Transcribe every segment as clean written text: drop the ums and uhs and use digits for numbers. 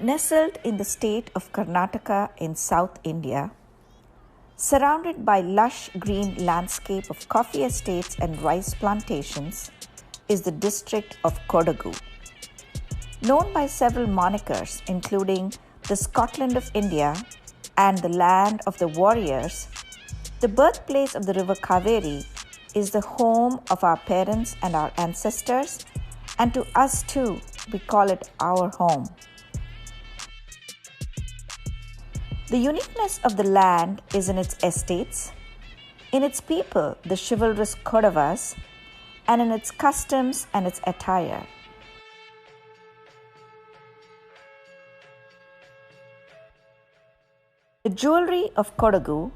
Nestled in the state of Karnataka in South India, surrounded by lush green landscape of coffee estates and rice plantations, is the district of Kodagu. Known by several monikers including the Scotland of India and the land of the warriors, the birthplace of the river Kaveri is the home of our parents and our ancestors, and to us too, we call it our home. The uniqueness of the land is in its estates, in its people, the chivalrous Kodavas, and in its customs and its attire. The jewellery of Kodagu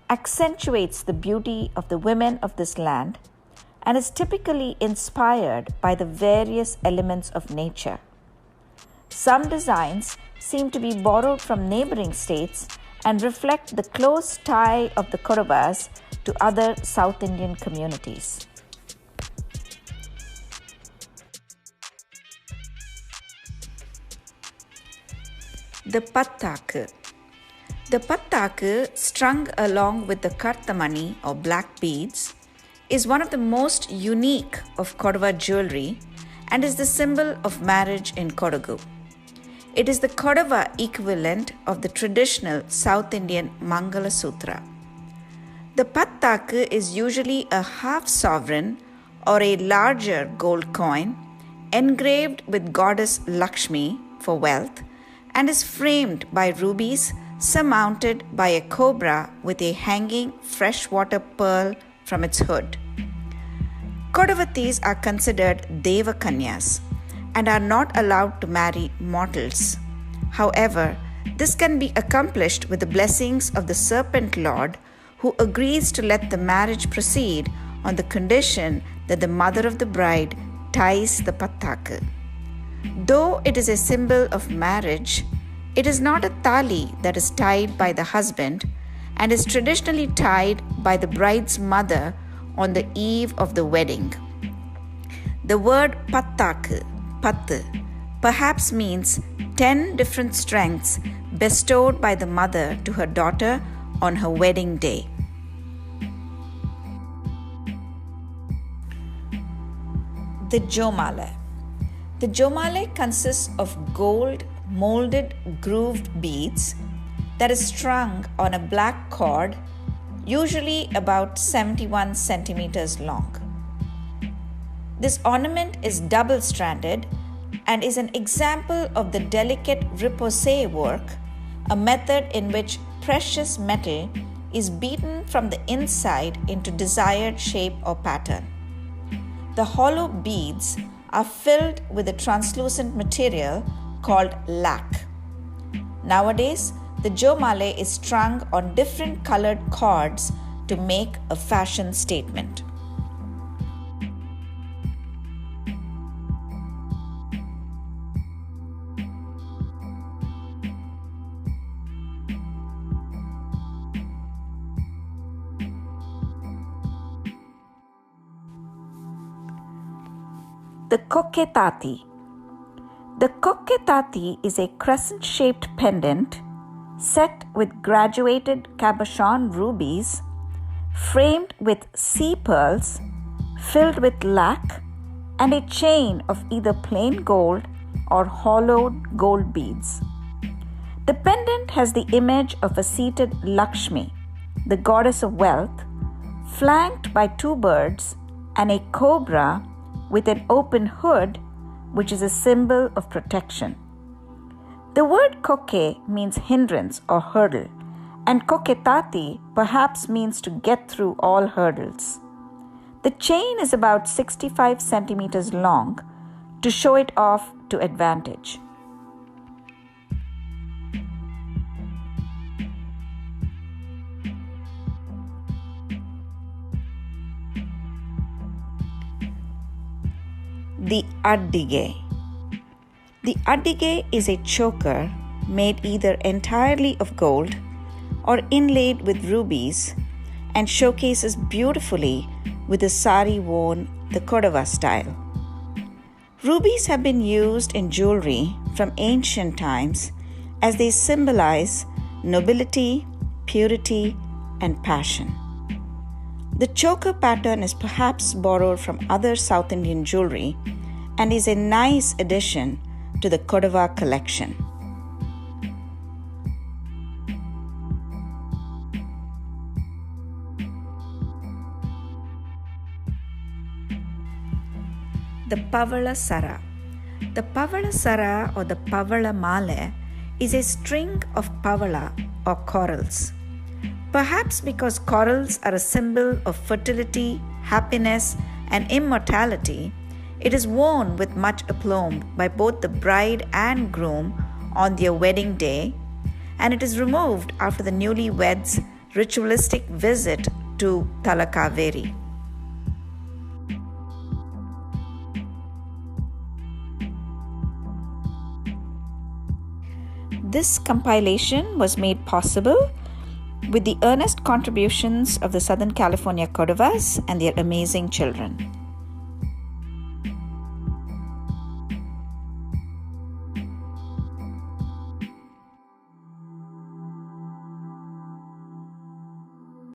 accentuates the beauty of the women of this land and is typically inspired by the various elements of nature. Some designs seem to be borrowed from neighboring states and reflect the close tie of the Kodavas to other South Indian communities. The Pattaku. The Pattaku, strung along with the Kartamani or black beads, is one of the most unique of Kodava jewellery and is the symbol of marriage in Kodagu. It is the Kodava equivalent of the traditional South Indian Mangala Sutra. The Pattaku is usually a half sovereign or a larger gold coin engraved with goddess Lakshmi for wealth and is framed by rubies surmounted by a cobra with a hanging freshwater pearl from its hood. Kodavatis are considered Devakanyas and are not allowed to marry mortals. However, this can be accomplished with the blessings of the Serpent Lord, who agrees to let the marriage proceed on the condition that the mother of the bride ties the Pattaku. Though it is a symbol of marriage, it is not a tali that is tied by the husband and is traditionally tied by the bride's mother on the eve of the wedding. The word Pattaku, Pattu, perhaps means 10 different strengths bestowed by the mother to her daughter on her wedding day. The Jomale. The Jomale consists of gold molded grooved beads that is strung on a black cord, usually about 71 centimeters long. This ornament is double-stranded and is an example of the delicate repoussé work, a method in which precious metal is beaten from the inside into desired shape or pattern. The hollow beads are filled with a translucent material called lac. Nowadays, the Jomale is strung on different colored cords to make a fashion statement. The Koketati. The Koketati is a crescent-shaped pendant set with graduated cabochon rubies, framed with sea pearls, filled with lac, and a chain of either plain gold or hollowed gold beads. The pendant has the image of a seated Lakshmi, the goddess of wealth, flanked by two birds and a cobra with an open hood, which is a symbol of protection. The word koke means hindrance or hurdle, and koketati perhaps means to get through all hurdles. The chain is about 65 centimeters long to show it off to advantage. The Addige. The Addige is a choker made either entirely of gold or inlaid with rubies and showcases beautifully with a sari worn the Kodava style. Rubies have been used in jewelry from ancient times as they symbolize nobility, purity, and passion. The choker pattern is perhaps borrowed from other South Indian jewelry and is a nice addition to the Kodava collection. The Pavala Sara. The Pavala Sara or the Pavala Male is a string of pavala or corals. Perhaps because corals are a symbol of fertility, happiness, and immortality, it is worn with much aplomb by both the bride and groom on their wedding day, and it is removed after the newlyweds' ritualistic visit to Talakaveri. This compilation was made possible with the earnest contributions of the Southern California Kodavas and their amazing children.